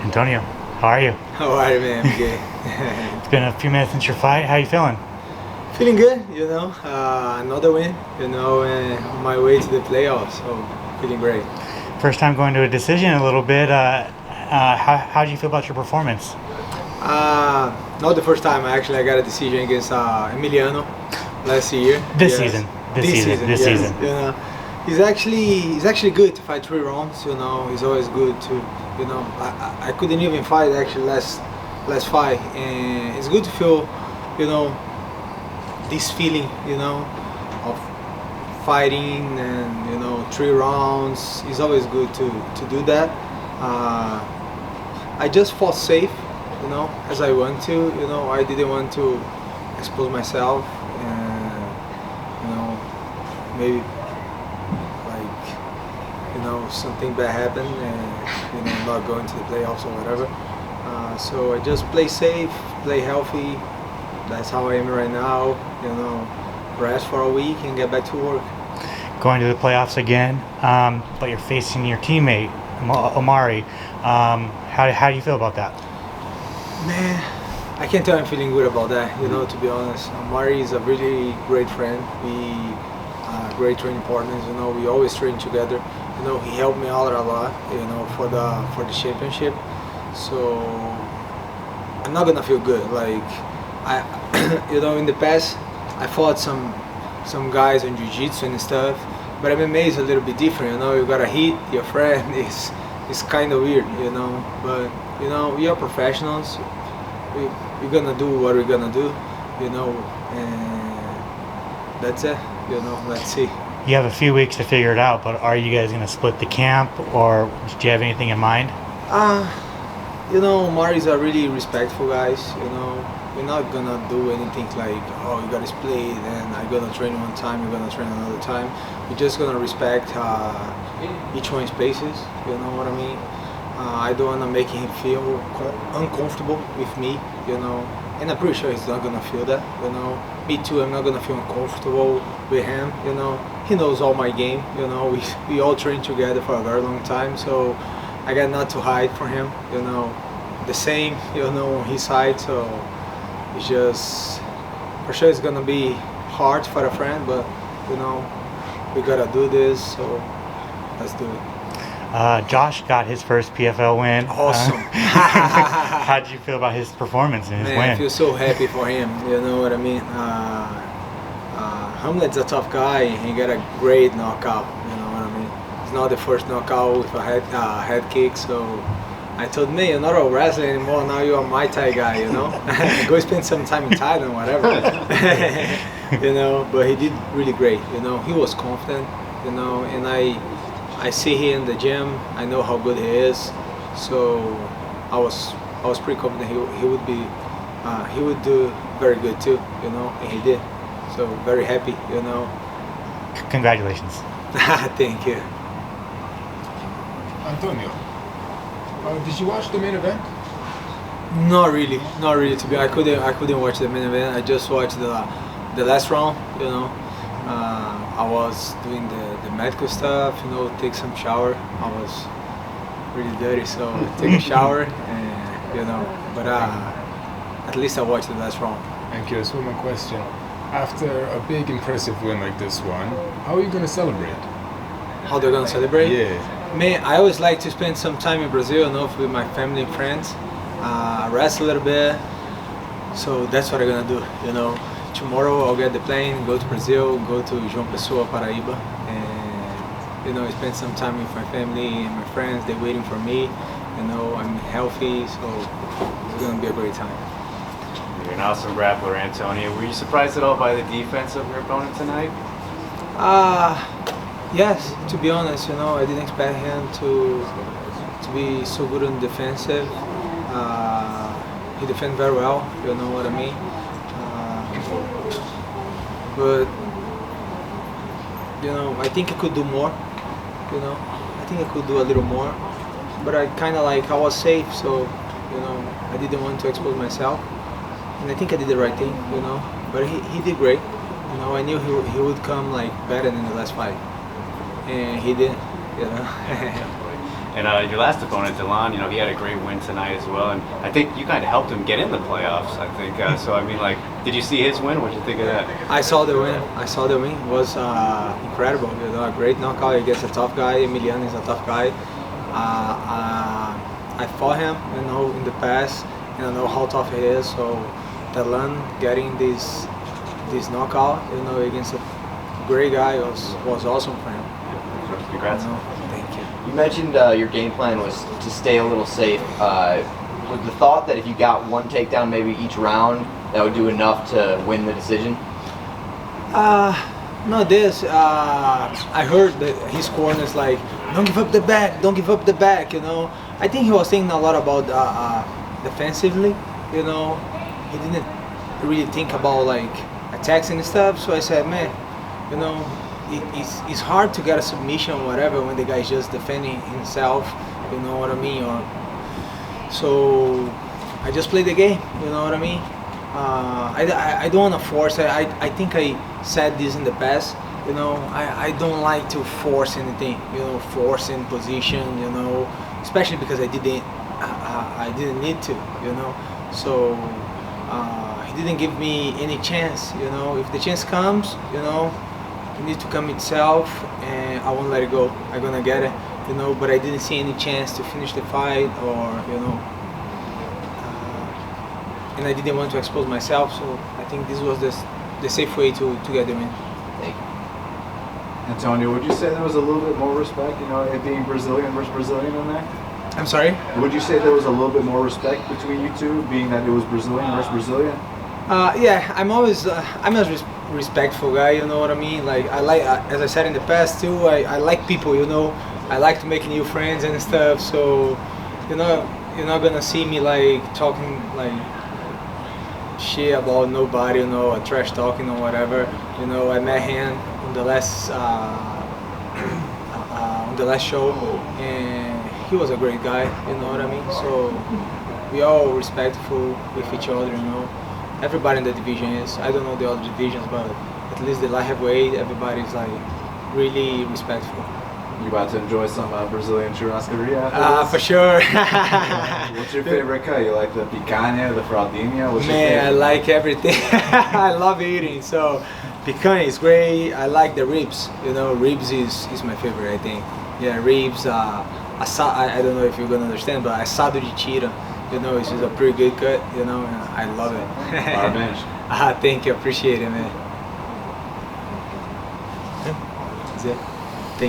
Antonio, how are you? How are you, man? I'm good. It's been a few minutes since your fight. How you feeling? Feeling good, another win, on my way to the playoffs, so feeling great. First time going to a decision in a little bit. How did you feel about your performance? Not the first time, I got a decision against Emiliano last year. This season. This season. He's actually good to fight 3 rounds, he's always good to, I couldn't even fight actually last fight, and it's good to feel, this feeling, of fighting and 3 rounds. It's always good to do that. I just fought safe, as I want to. I didn't want to expose myself, and maybe something bad happened and not going to the playoffs or whatever. So I just play safe, play healthy. That's how I am right now. Rest for a week and get back to work. Going to the playoffs again, but you're facing your teammate Omari. How do you feel about that? Man, I can't tell I'm feeling good about that. To be honest, Omari is a really great friend. We great training partners. We always train together. He helped me out a lot. For the championship. So I'm not gonna feel good. Like in the past, I fought some guys on jiu-jitsu and stuff, but MMA is a little bit different. You gotta hit your friend. It's kind of weird. But we are professionals. We're gonna do what we're gonna do. And that's it. Let's see. You have a few weeks to figure it out, but are you guys going to split the camp, or do you have anything in mind? Omari's a really respectful guys. We're not gonna do anything like, oh, you gotta split and I'm gonna train one time, you're gonna train another time. We're just gonna respect each one's paces. You know what I mean? I don't wanna make him feel uncomfortable with me. And I'm pretty sure he's not gonna feel that. Me too. I'm not gonna feel uncomfortable with him. He knows all my game. We all train together for a very long time, so I got not to hide from him. The same. On his side. So it's just, for sure, it's gonna be hard for a friend, but we gotta do this. So let's do it. Josh got his first PFL win. Awesome. How did you feel about his performance and his Man, win? I feel so happy for him. You know what I mean? Hamlet's a tough guy. He got a great knockout. You know what I mean? It's not the first knockout with a head kick. So I told me, you're not a wrestler anymore. Now you're a Muay Thai guy. Go spend some time in Thailand, whatever. But he did really great. He was confident. And I see him in the gym. I know how good he is. So I was pretty confident he would do very good too. And he did. So very happy. Congratulations. Thank you. Antonio, did you watch the main event? Not really. To be, I couldn't watch the main event. I just watched the last round. I was doing the medical stuff. Take some shower. I was really dirty, so take a shower and But at least I watched the last round. Thank you. So my question: after a big, impressive win like this one, how are you gonna celebrate? How they're gonna celebrate? Yeah. Man, I always like to spend some time in Brazil, with my family and friends, rest a little bit. So that's what I'm gonna do. Tomorrow I'll get the plane, go to Brazil, go to João Pessoa, Paraíba, and spend some time with my family and my friends. They're waiting for me. I'm healthy, so it's gonna be a great time. You're an awesome grappler, Antonio. Were you surprised at all by the defense of your opponent tonight? Yes, to be honest, I didn't expect him to be so good on defensive. He defended very well, you know what I mean? But I think I could do more. I think I could do a little more. But I was safe, so I didn't want to expose myself. And I think I did the right thing, But he did great. I knew he would come better than the last fight, and he did. And your last opponent, Dylan, you know, he had a great win tonight as well, and I think you kind of helped him get in the playoffs. I think so. I mean, like, did you see his win? What did you think of that? I saw the win. It was incredible. You know, a great knockout against a tough guy. Emiliano is a tough guy. I fought him, you know, in the past, and I know how tough he is. So, Dylan getting this knockout, you know, against a great guy was awesome for him. Congrats. You know, thank you. You mentioned your game plan was to stay a little safe. Was the thought that if you got one takedown maybe each round, that would do enough to win the decision? No, I heard that his corners like, don't give up the back, don't give up the back, you know. I think he was thinking a lot about defensively, you know. He didn't really think about like attacks and stuff, so I said, man, you know, it's hard to get a submission or whatever when the guy is just defending himself, you know what I mean? So I just play the game, you know what I mean? I don't want to force it. I think I said this in the past, you know, I don't like to force anything, you know, force in position, you know, especially because I didn't need to, you know. So he didn't give me any chance, you know. If the chance comes, you know, it needs to come itself, and I won't let it go. I'm gonna get it, you know. But I didn't see any chance to finish the fight, or you know, and I didn't want to expose myself. So I think this was the safe way to get the win. Thank you. Antonio, would you say there was a little bit more respect, you know, it being Brazilian versus Brazilian in there? I'm sorry. Would you say there was a little bit more respect between you two, being that it was Brazilian versus Brazilian? Yeah, I'm always respectful guy, you know what I mean? Like I like, as I said in the past too, I like people, you know. I like to make new friends and stuff. So, you know, you're not gonna see me like talking like shit about nobody, you know, or trash talking or whatever. You know, I met him on the last show, and he was a great guy, you know what I mean? So we all respectful with each other, you know. Everybody in the division is. I don't know the other divisions, but at least the light heavyweight, everybody's like really respectful. You about to enjoy some Brazilian churrascaria after this? For sure. What's your favorite cut? You like the picanha, the fraldinha? What's your Man, I favorite? like everything. I love eating. So picanha is great. I like the ribs. You know, ribs is my favorite, I think. Yeah, ribs. I don't know if you're gonna understand, but assado de tira. You know, it's just a pretty good cut. You know, and I love it. Parabéns. Thank you. Appreciate it, man.